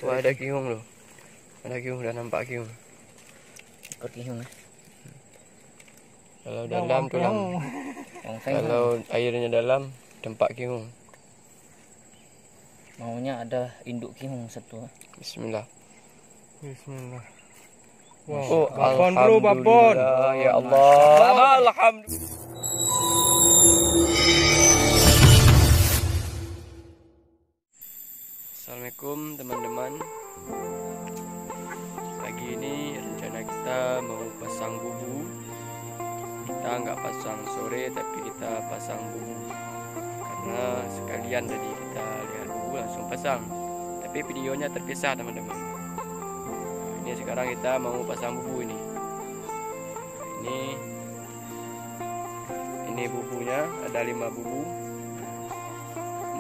Wah, ada kihung loh. Ada kihung, dah nampak kihung. Ikut kihung ya. Kalau dalam tu lah. Kalau airnya dalam, tempat kihung. Maunya ada induk kihung satu. Bismillah. Bismillah. Oh, babon bro, babon. Ya Allah. Alhamdulillah. Assalamualaikum teman-teman. Pagi ini rencana kita mau pasang bubu. Kita nggak pasang sore, tapi kita pasang bubu. Karena sekalian tadi kita lihat bubu langsung pasang. Tapi videonya terpisah teman-teman. Ini sekarang kita mau pasang bubu ini. Ini bubunya, ada 5 bubu.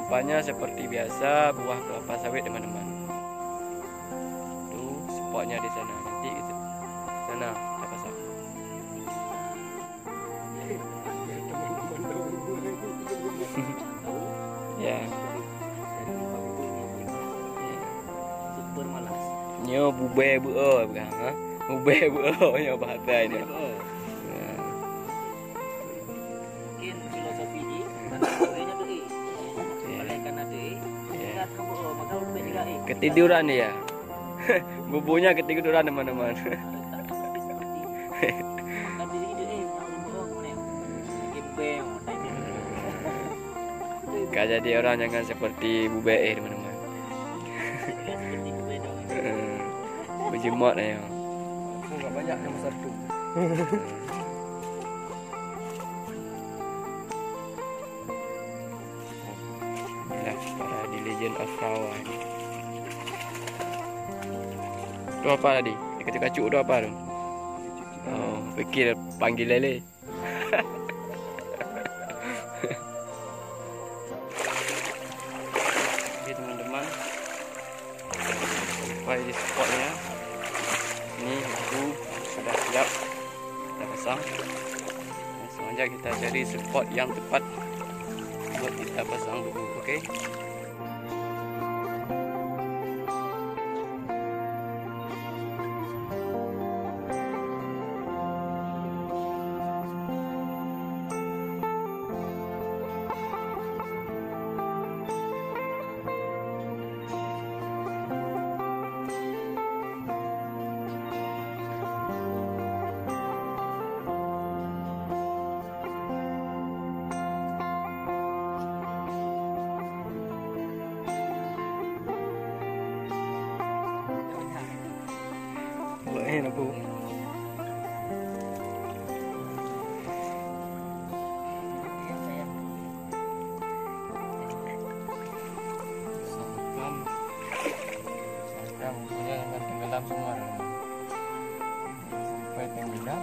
Umpannya seperti biasa buah kelapa sawit teman-teman. Tuh spotnya di sana, nanti gitu. Sana kita pasang. Ya. Super malas. Nyo bube buo bukan, ha? Bube buo nyo bahasa ini. Mungkin filosofi ni tanahnya tu ni. Balaikan ada kita tahu maka lebih juga Ketiduran dia. Bubunya ketiduran teman-teman. Gak jadi orang jangan seperti bube teman-teman. Berjemot ya. Enggak banyak yang satu. Inilah para di Legend of Rawa ini. Itu apa tadi? Kacuk-kacuk itu apa tu? Oh, fikir panggil lele. Oke teman-teman, sampai di spotnya. Ini bubu sudah siap kita pasang. Langsung aja kita cari spot yang tepat buat kita pasang bubu. Oke. Ini aku. Sekarang bubunya jangan tenggelam semua. Sampai tenggelam.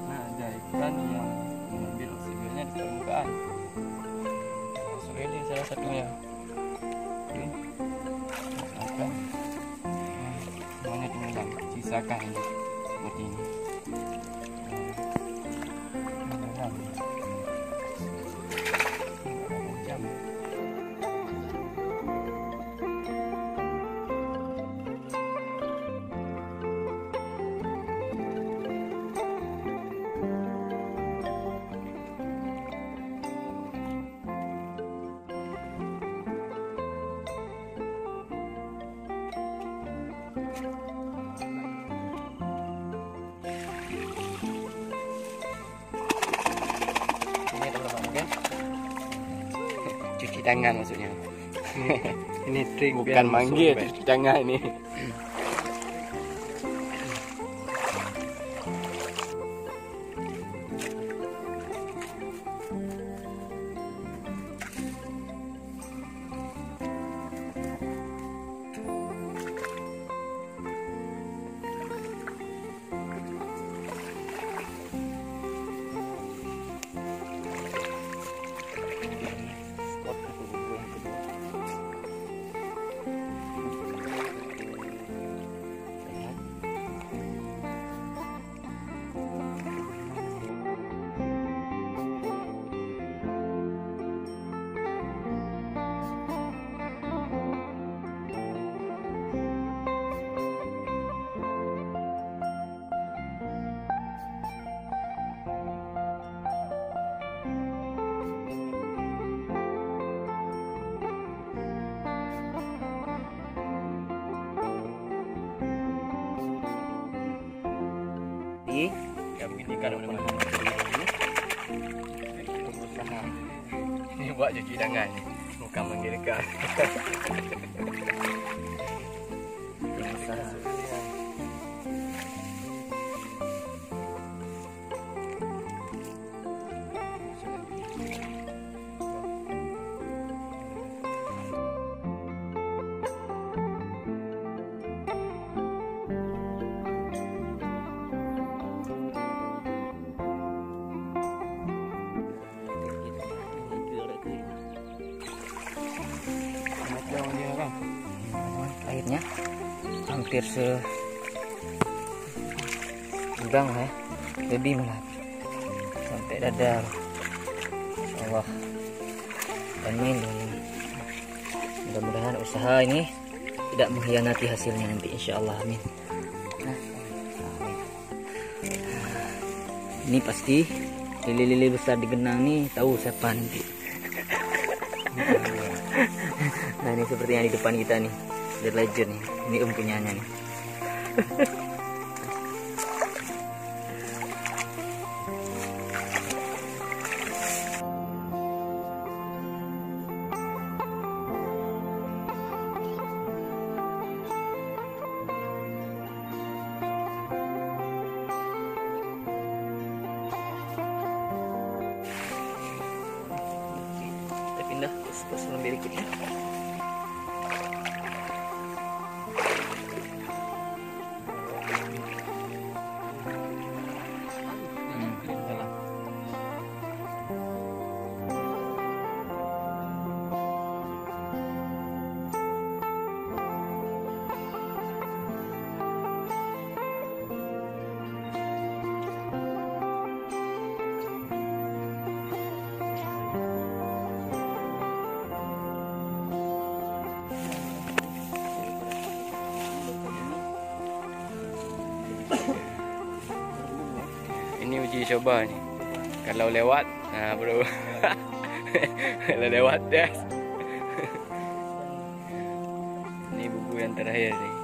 Nah, ada ikan yang mengambil oksigennya di permukaan. Masuk ini salah satunya. Oke. Sisakan. Semuanya tenggelam. Sisakan ini seperti ini. Tenggelam. Jam. Cuci tangan maksudnya. Ini trik Bukan manggil, cuci tangan ini. seperti yang begini kan teman-teman. berusaha. Ini buat cuci tangan, bukan menggerakkan. Berusaha. Macam dia bang. Airnya hampir sedang ya, lebih malah sampai dada. Allah, amin. Mudah-mudahan usaha ini tidak mengkhianati hasilnya nanti, insya Allah, amin. Nah, amin. Ini pasti lili-lili besar di genang nih tahu siapa nanti. Nah, ini seperti yang di depan kita nih, The Legend nih. Ini punyanya nih. Kita pindah ke pos berikutnya. Ini uji coba nih. Kalau lewat, nah bro. Kalau lewat tes. Ini buku yang terakhir nih.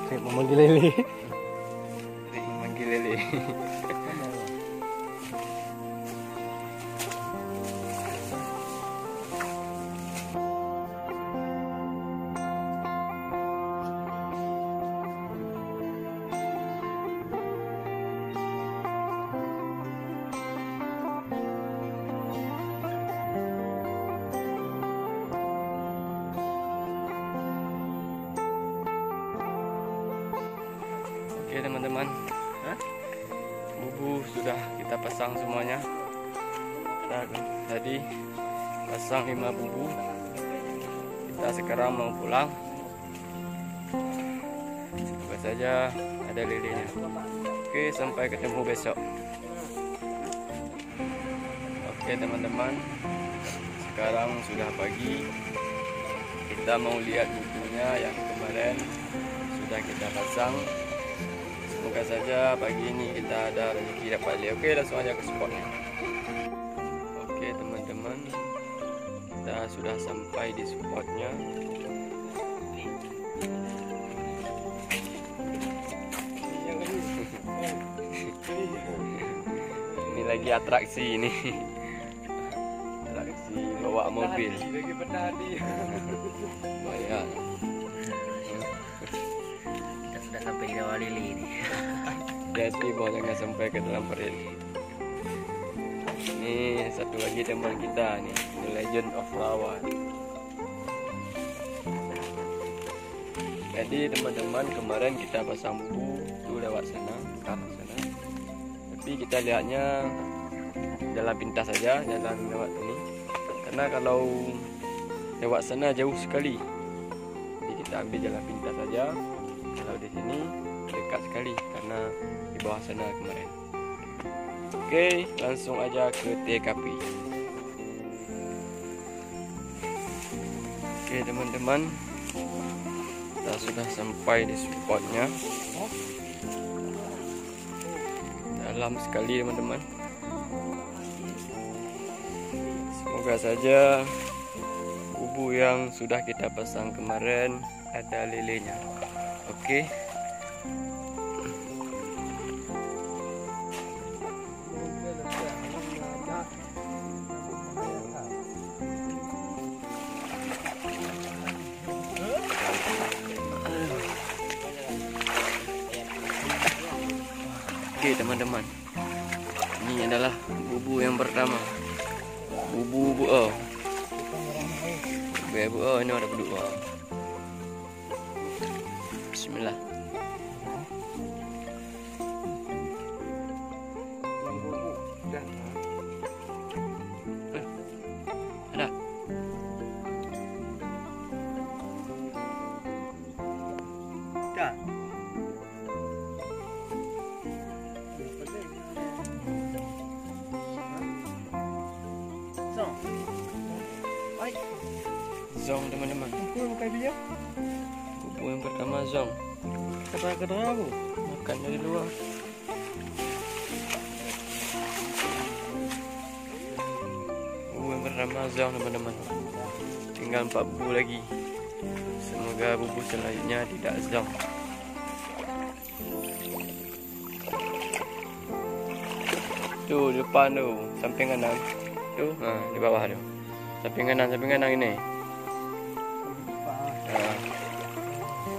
Saya memanggil lele. Manggil lele. Oke teman-teman, bubu sudah kita pasang semuanya. Tadi pasang 5 bubu. Kita sekarang mau pulang. Semoga saja ada lilenya. Oke, sampai ketemu besok. Oke teman-teman, sekarang sudah pagi. Kita mau lihat bubunya yang kemarin sudah kita pasang. Semoga saja pagi ini kita ada rezeki dapat lihat. Oke, langsung aja ke spotnya. Oke teman-teman, kita sudah sampai di spotnya. Ini lagi atraksi ini. Atraksi bawa mobil. Lagi petani. Banyak. Kita sudah sampai di rawa lili ini. Jadi mau jangan sampai ke dalam peril. Ini satu lagi teman kita nih, The Legend of Rawa. Jadi teman-teman, kemarin kita pasang bubu itu lewat sana, ke arah sana. Tapi kita lihatnya jalan pintas saja, jalan lewat ini. Karena kalau lewat sana jauh sekali, jadi kita ambil jalan pintas saja. Kalau di sini dekat sekali karena di bawah sana kemarin. Oke, langsung aja ke TKP. Oke teman-teman, kita sudah sampai di spotnya. Dalam sekali teman-teman. Semoga saja bubu yang sudah kita pasang kemarin ada lelenya. Oke. Oke teman-teman, ini adalah bubu yang pertama. Bubu buo. Buo ini ada berdua. Bismillah. Ada. Dah. Zong teman-teman. Bukan dia. Bubu yang pertama zong. Kata aku. Makan dari luar. Bubu yang pertama zong teman-teman. Tinggal 4 bubu lagi. Semoga bubu selanjutnya tidak zong. Tuh di depan tu, samping kanan. Tu, di bawah tu. Samping kanan ini.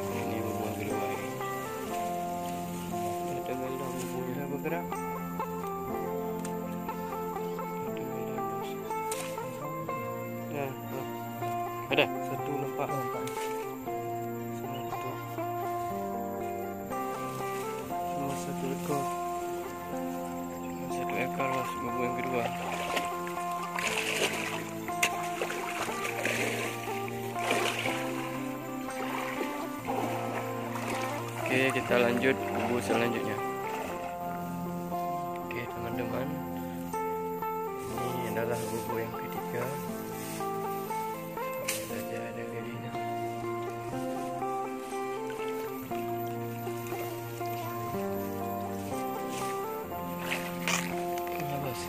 Ini bubu yang kedua ini. Ada tenggelam bubunya bergerak. Ada. Satu nampak. Cuma satu ekor. Satu ekor masuk bubu yang kedua. Oke, kita lanjut bubu selanjutnya. Oke teman-teman, ini adalah bubu yang ketiga. Saja ada lelinya. Awas.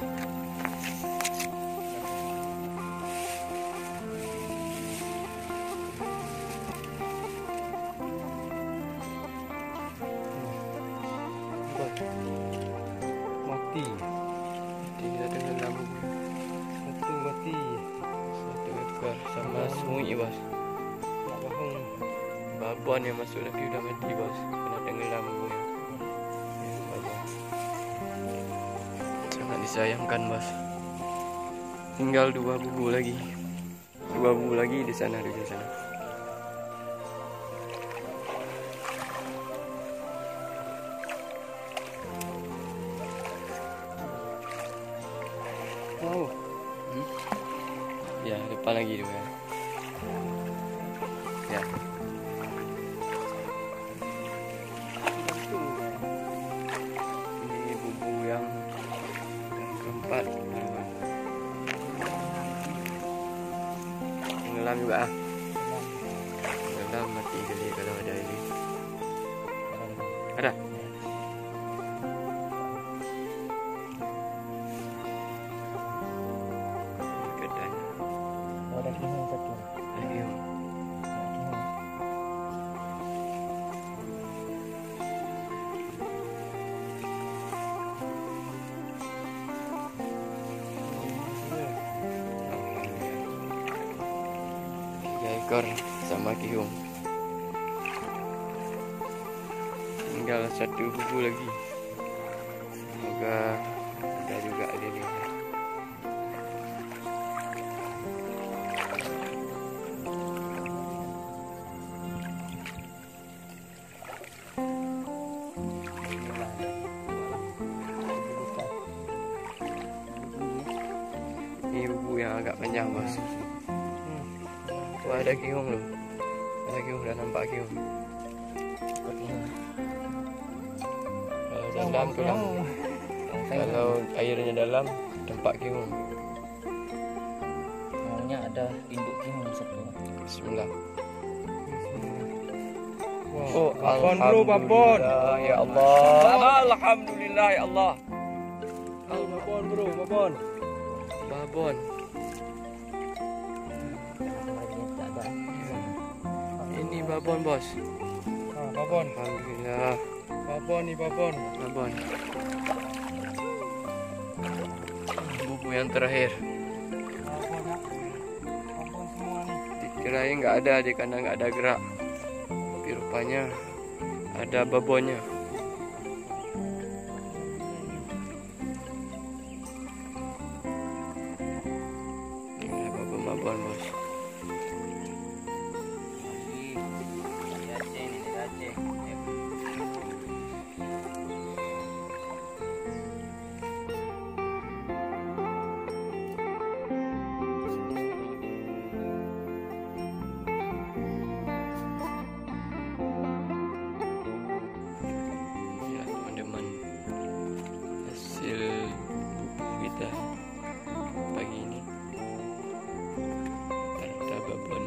Mati. Kita tenggelam. Satu mati. Satu ekor sama sungai bos. Tak bohong. Babon yang masuk lagi udah mati bos. Kena tenggelam bubunya. Sangat disayangkan bos. Tinggal 2 bubu lagi. 2 bubu lagi di sana, di sana. Wow. Ya, depan lagi tu ya. Ya. Ini bubu yang keempat. Tenggelam juga ah. Tenggelam mati kali kalau ada ini. Ada. Kedai. Ada kena satu. Lagi. Ekor sama kihung. Tinggal 1 bubu lagi. Semoga ada juga lelenya. yang agak panjang, bos. Wah, ada kihung loh. Ada kihung, dah nampak kihung. Kalau dalam tu lah. Kalau airnya dalam, tempat kihung. Maunya ada induk kihung satu. Bismillah. Oh, babon bro, babon. Ya Allah. Alhamdulillah ya Allah. Babon bro, babon. Babon. Tak ada. Ini babon, bos. Babon. Alhamdulillah. Babon ni babon. Babon. Bubu yang terakhir. Babon ya. Babon semua ni. Dikirain nggak ada aja karena nggak ada gerak. Tapi rupanya ada babonnya. Ini babon, bos. Dari Aceh ni, dari Aceh. Ya teman-teman, hasil bubu kita pagi ini ada babon.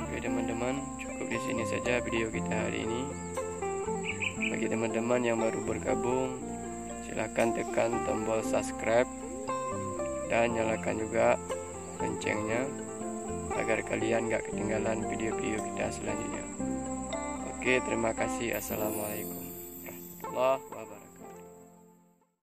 Oke teman-teman, cukup di sini saja video kita hari ini. Bagi teman-teman yang baru bergabung, silahkan tekan tombol subscribe dan nyalakan juga loncengnya agar kalian gak ketinggalan video-video kita selanjutnya. Oke, terima kasih. Assalamualaikum warahmatullahi wabarakatuh.